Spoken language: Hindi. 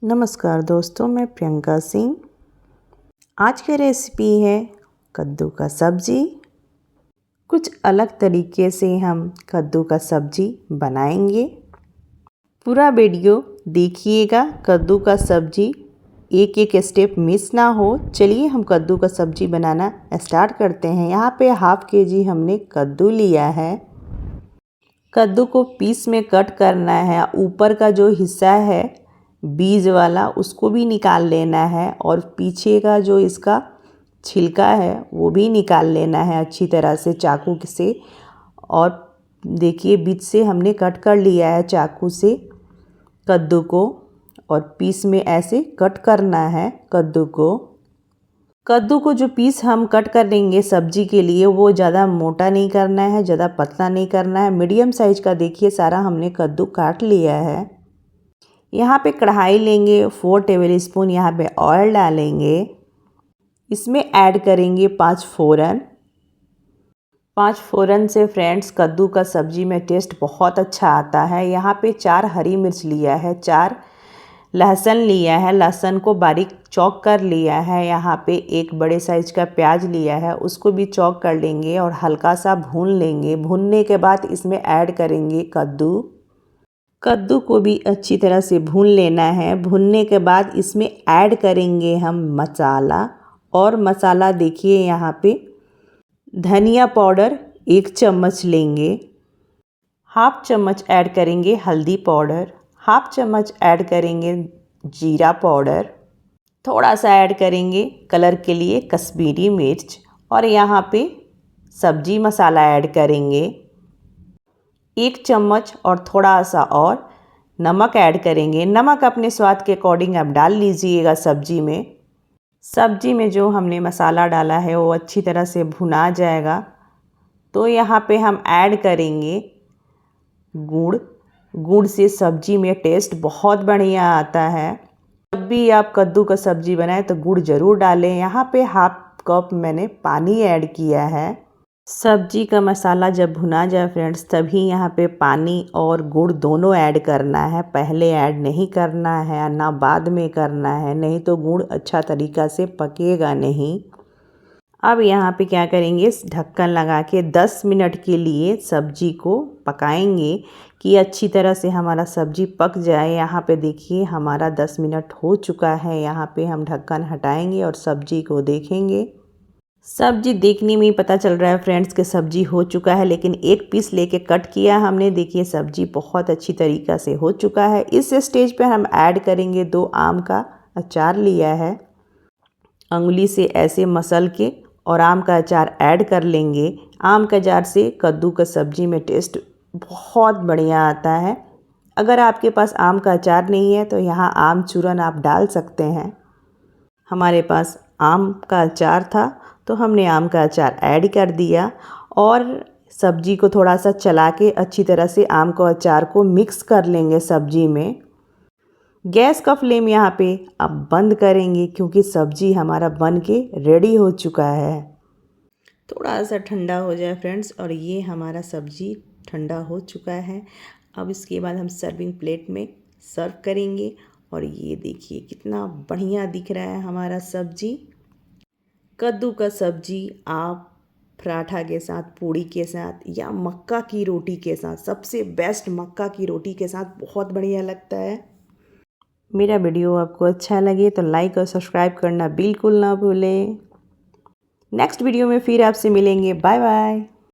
नमस्कार दोस्तों, मैं प्रियंका सिंह। आज की रेसिपी है कद्दू का सब्जी। कुछ अलग तरीके से हम कद्दू का सब्जी बनाएंगे। पूरा वीडियो देखिएगा। कद्दू का सब्जी एक एक स्टेप मिस ना हो। चलिए हम कद्दू का सब्जी बनाना स्टार्ट करते हैं। यहाँ पे हाफ केजी हमने कद्दू लिया है। कद्दू को पीस में कट करना है। ऊपर का जो हिस्सा है बीज वाला उसको भी निकाल लेना है और पीछे का जो इसका छिलका है वो भी निकाल लेना है अच्छी तरह से चाकू से। और देखिए बीच से हमने कट कर लिया है चाकू से कद्दू को और पीस में ऐसे कट करना है कद्दू को जो पीस हम कट करेंगे सब्जी के लिए वो ज़्यादा मोटा नहीं करना है, ज़्यादा पतला नहीं करना है। मीडियम साइज का देखिए सारा हमने कद्दू काट लिया है। यहाँ पे कढ़ाई लेंगे, 4 टेबलस्पून यहाँ पे ऑयल डालेंगे। इसमें ऐड करेंगे 5 फ़ोरन। 5 फ़ोरन से फ्रेंड्स कद्दू का सब्जी में टेस्ट बहुत अच्छा आता है। यहाँ पे 4 हरी मिर्च लिया है, 4 लहसुन लिया है, लहसुन को बारीक चॉप कर लिया है। यहाँ पे एक बड़े साइज का प्याज लिया है, उसको भी चॉप कर लेंगे और हल्का सा भून लेंगे। भूनने के बाद इसमें ऐड करेंगे कद्दू को भी अच्छी तरह से भून लेना है। भूनने के बाद इसमें ऐड करेंगे हम मसाला। और मसाला देखिए यहाँ पे धनिया पाउडर 1 चम्मच लेंगे, हाफ चम्मच ऐड करेंगे हल्दी पाउडर, हाफ चम्मच ऐड करेंगे जीरा पाउडर, थोड़ा सा ऐड करेंगे कलर के लिए कश्मीरी मिर्च और यहाँ पे सब्जी मसाला ऐड करेंगे 1 चम्मच और थोड़ा सा और नमक ऐड करेंगे। नमक अपने स्वाद के अकॉर्डिंग आप डाल लीजिएगा। सब्जी में जो हमने मसाला डाला है वो अच्छी तरह से भुना जाएगा तो यहाँ पे हम ऐड करेंगे गुड़ से सब्जी में टेस्ट बहुत बढ़िया आता है। जब भी आप कद्दू का सब्जी बनाएं तो गुड़ ज़रूर डालें। यहाँ पे हाफ कप मैंने पानी ऐड किया है। सब्जी का मसाला जब भुना जाए फ्रेंड्स तभी यहाँ पे पानी और गुड़ दोनों ऐड करना है। पहले ऐड नहीं करना है ना बाद में करना है, नहीं तो गुड़ अच्छा तरीक़ा से पकेगा नहीं। अब यहाँ पे क्या करेंगे, ढक्कन लगा के 10 मिनट के लिए सब्जी को पकाएंगे कि अच्छी तरह से हमारा सब्जी पक जाए। यहाँ पे देखिए हमारा 10 मिनट हो चुका है। यहाँ पे हम ढक्कन हटाएंगे और सब्जी को देखेंगे। सब्जी देखने में ही पता चल रहा है फ्रेंड्स कि सब्जी हो चुका है, लेकिन एक पीस लेके कट किया हमने। देखिए सब्जी बहुत अच्छी तरीक़ा से हो चुका है। इस स्टेज पे हम ऐड करेंगे 2 आम का अचार लिया है, अंगुली से ऐसे मसल के और आम का अचार ऐड कर लेंगे। आम के अचार से कद्दू का सब्जी में टेस्ट बहुत बढ़िया आता है। अगर आपके पास आम का अचार नहीं है तो यहाँ आम चूरन आप डाल सकते हैं। हमारे पास आम का अचार था तो हमने आम का अचार ऐड कर दिया और सब्जी को थोड़ा सा चला के अच्छी तरह से आम को अचार को मिक्स कर लेंगे सब्जी में। गैस का फ्लेम यहाँ पे अब बंद करेंगे क्योंकि सब्जी हमारा बन के रेडी हो चुका है। थोड़ा सा ठंडा हो जाए फ्रेंड्स और ये हमारा सब्जी ठंडा हो चुका है। अब इसके बाद हम सर्विंग प्लेट में सर्व करेंगे और ये देखिए कितना बढ़िया दिख रहा है हमारा सब्जी। कद्दू का सब्जी आप पराठा के साथ, पूड़ी के साथ या मक्का की रोटी के साथ, सबसे बेस्ट मक्का की रोटी के साथ बहुत बढ़िया लगता है। मेरा वीडियो आपको अच्छा लगे तो लाइक और सब्सक्राइब करना बिल्कुल ना भूलें। नेक्स्ट वीडियो में फिर आपसे मिलेंगे। Bye bye.